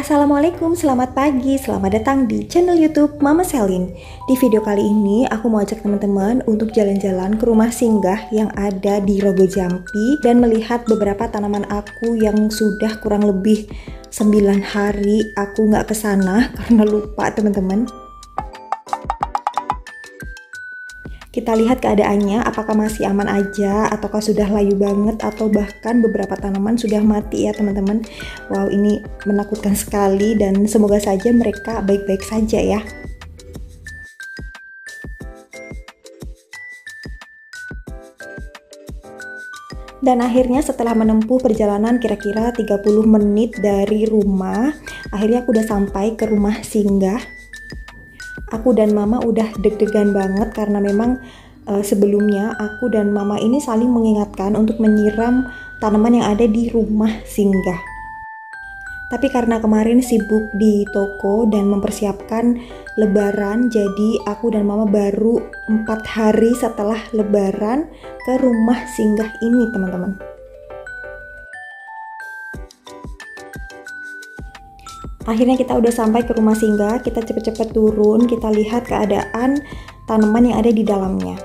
Assalamualaikum, selamat pagi, selamat datang di channel YouTube Mama Selin. Di video kali ini aku mau ajak teman-teman untuk jalan-jalan ke rumah singgah yang ada di Rogo Jampi dan melihat beberapa tanaman aku yang sudah kurang lebih 9 hari aku nggak kesana karena lupa teman-teman. Kita lihat keadaannya, apakah masih aman aja, ataukah sudah layu banget, atau bahkan beberapa tanaman sudah mati ya teman-teman. Wow, ini menakutkan sekali dan semoga saja mereka baik-baik saja ya. Dan akhirnya setelah menempuh perjalanan kira-kira 30 menit dari rumah, akhirnya aku udah sampai ke rumah singgah. Aku dan mama udah deg-degan banget karena memang sebelumnya aku dan mama ini saling mengingatkan untuk menyiram tanaman yang ada di rumah singgah. Tapi karena kemarin sibuk di toko dan mempersiapkan lebaran, jadi aku dan mama baru 4 hari setelah lebaran ke rumah singgah ini teman-teman. Akhirnya kita udah sampai ke rumah singgah, kita cepet-cepet turun, kita lihat keadaan tanaman yang ada di dalamnya.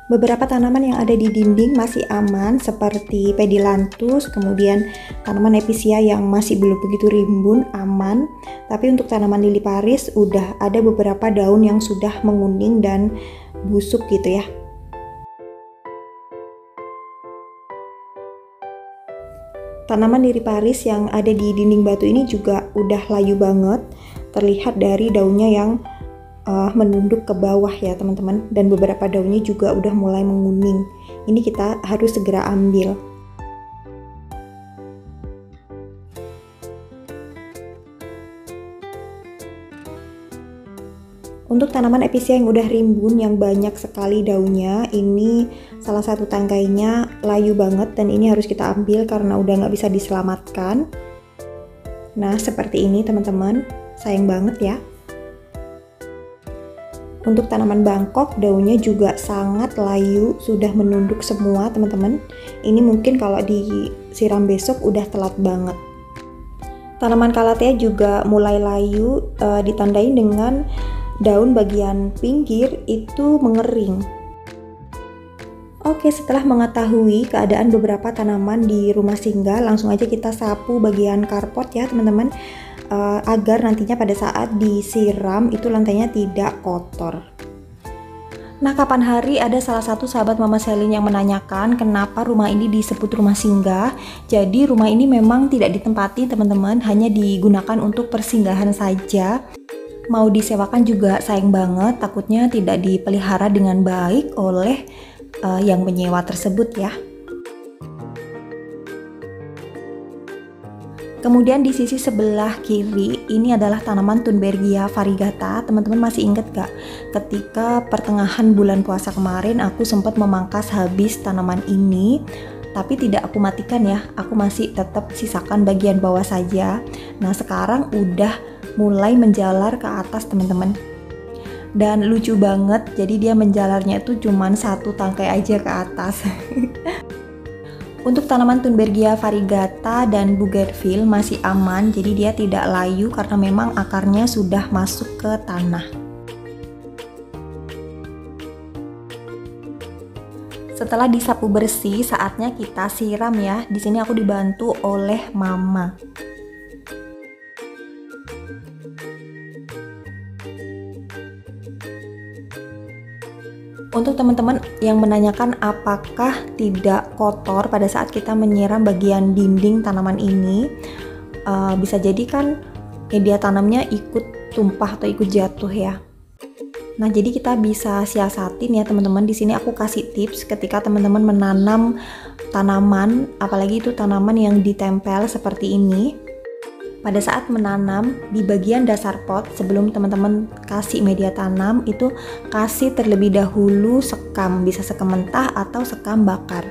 Beberapa tanaman yang ada di dinding masih aman seperti pedilanthus, kemudian tanaman episia yang masih belum begitu rimbun aman. Tapi untuk tanaman lili Paris udah ada beberapa daun yang sudah menguning dan busuk gitu ya. Tanaman lili Paris yang ada di dinding batu ini juga udah layu banget, terlihat dari daunnya yang menunduk ke bawah ya teman-teman, dan beberapa daunnya juga udah mulai menguning. Ini kita harus segera ambil. Untuk tanaman episia yang udah rimbun, yang banyak sekali daunnya, ini salah satu tangkainya layu banget dan ini harus kita ambil karena udah nggak bisa diselamatkan. Nah seperti ini teman-teman, sayang banget ya. Untuk tanaman Bangkok, daunnya juga sangat layu, sudah menunduk semua teman-teman. Ini mungkin kalau disiram besok udah telat banget. Tanaman Calathea juga mulai layu, ditandai dengan daun bagian pinggir itu mengering. Oke, setelah mengetahui keadaan beberapa tanaman di rumah singgah, langsung aja kita sapu bagian karpot ya teman-teman, agar nantinya pada saat disiram itu lantainya tidak kotor. Nah, kapan hari ada salah satu sahabat Mama Selin yang menanyakan kenapa rumah ini disebut rumah singgah. Jadi rumah ini memang tidak ditempati teman-teman, hanya digunakan untuk persinggahan saja. Mau disewakan juga sayang banget, takutnya tidak dipelihara dengan baik oleh yang menyewa tersebut ya. Kemudian di sisi sebelah kiri ini adalah tanaman Thunbergia variegata. Teman-teman masih ingat gak? Ketika pertengahan bulan puasa kemarin aku sempat memangkas habis tanaman ini, tapi tidak aku matikan ya, aku masih tetap sisakan bagian bawah saja. Nah sekarang udah mulai menjalar ke atas teman-teman, dan lucu banget, jadi dia menjalarnya itu cuman satu tangkai aja ke atas. Untuk tanaman Thunbergia variegata dan Bougainville masih aman, jadi dia tidak layu karena memang akarnya sudah masuk ke tanah. Setelah disapu bersih, saatnya kita siram ya. Di sini aku dibantu oleh mama. Untuk teman-teman yang menanyakan apakah tidak kotor pada saat kita menyiram bagian dinding tanaman ini, bisa jadi kan media tanamnya ikut tumpah atau ikut jatuh ya. Nah, jadi kita bisa siasatin ya teman-teman. Di sini aku kasih tips ketika teman-teman menanam tanaman, apalagi itu tanaman yang ditempel seperti ini. Pada saat menanam di bagian dasar pot, sebelum teman-teman kasih media tanam, itu kasih terlebih dahulu sekam, bisa sekam mentah atau sekam bakar.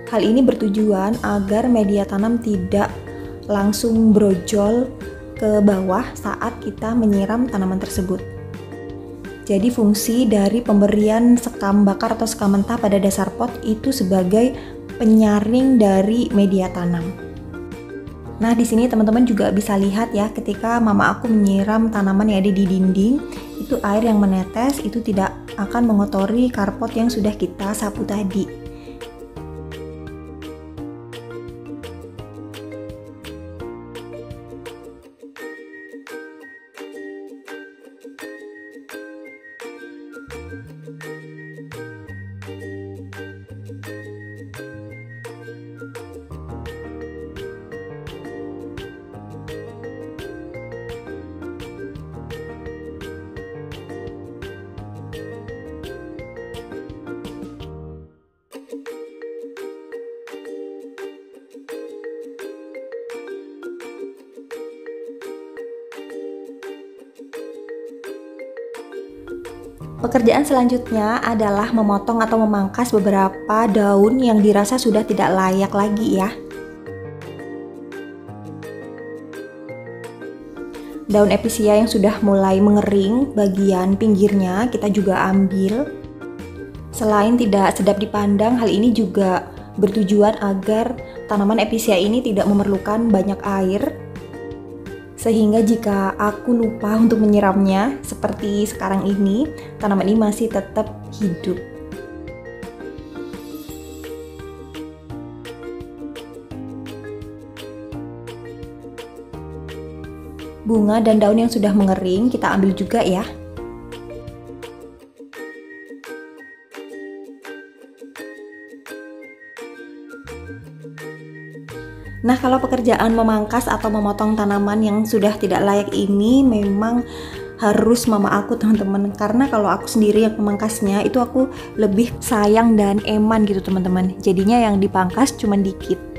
Hal ini bertujuan agar media tanam tidak langsung brojol ke bawah saat kita menyiram tanaman tersebut. Jadi fungsi dari pemberian sekam bakar atau sekam mentah pada dasar pot itu sebagai penyaring dari media tanam. Nah, di sini teman-teman juga bisa lihat ya, ketika mama aku menyiram tanaman yang ada di dinding, itu air yang menetes itu tidak akan mengotori karpot yang sudah kita sapu tadi. Pekerjaan selanjutnya adalah memotong atau memangkas beberapa daun yang dirasa sudah tidak layak lagi ya. Daun episia yang sudah mulai mengering, bagian pinggirnya kita juga ambil. Selain tidak sedap dipandang, hal ini juga bertujuan agar tanaman episia ini tidak memerlukan banyak air. Sehingga jika aku lupa untuk menyiramnya, seperti sekarang ini, tanaman ini masih tetap hidup. Bunga dan daun yang sudah mengering kita ambil juga ya. Nah, kalau pekerjaan memangkas atau memotong tanaman yang sudah tidak layak ini memang harus mama aku teman-teman, karena kalau aku sendiri yang memangkasnya itu aku lebih sayang dan eman gitu teman-teman, jadinya yang dipangkas cuma dikit.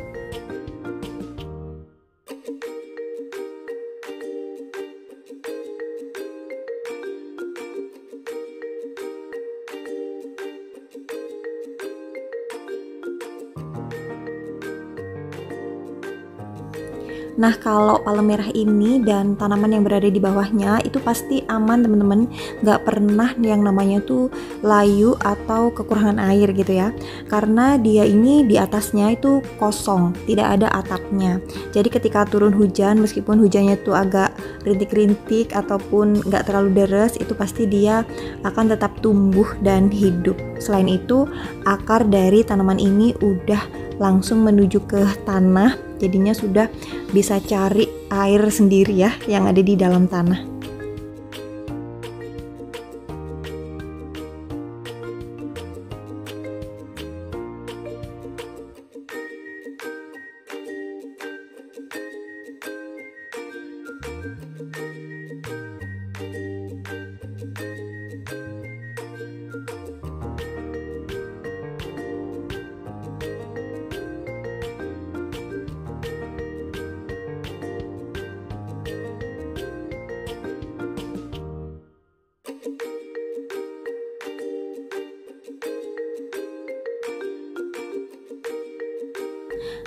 Nah, kalau palem merah ini dan tanaman yang berada di bawahnya itu pasti aman teman-teman, nggak pernah yang namanya tuh layu atau kekurangan air gitu ya, karena dia ini di atasnya itu kosong, tidak ada atapnya. Jadi ketika turun hujan, meskipun hujannya tuh agak rintik-rintik ataupun nggak terlalu deres, itu pasti dia akan tetap tumbuh dan hidup. Selain itu, akar dari tanaman ini udah langsung menuju ke tanah, jadinya sudah bisa cari air sendiri ya yang ada di dalam tanah.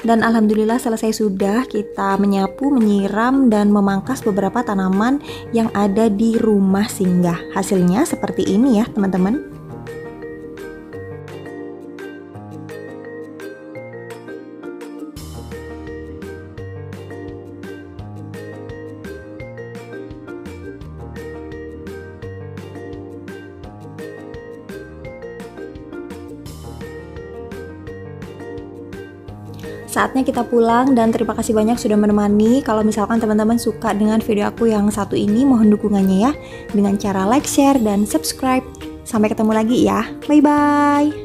Dan alhamdulillah selesai sudah kita menyapu, menyiram, dan memangkas beberapa tanaman yang ada di rumah singgah. Hasilnya seperti ini ya teman-teman. Saatnya kita pulang, dan terima kasih banyak sudah menemani. Kalau misalkan teman-teman suka dengan video aku yang satu ini, mohon dukungannya ya dengan cara like, share, dan subscribe. Sampai ketemu lagi ya. Bye-bye.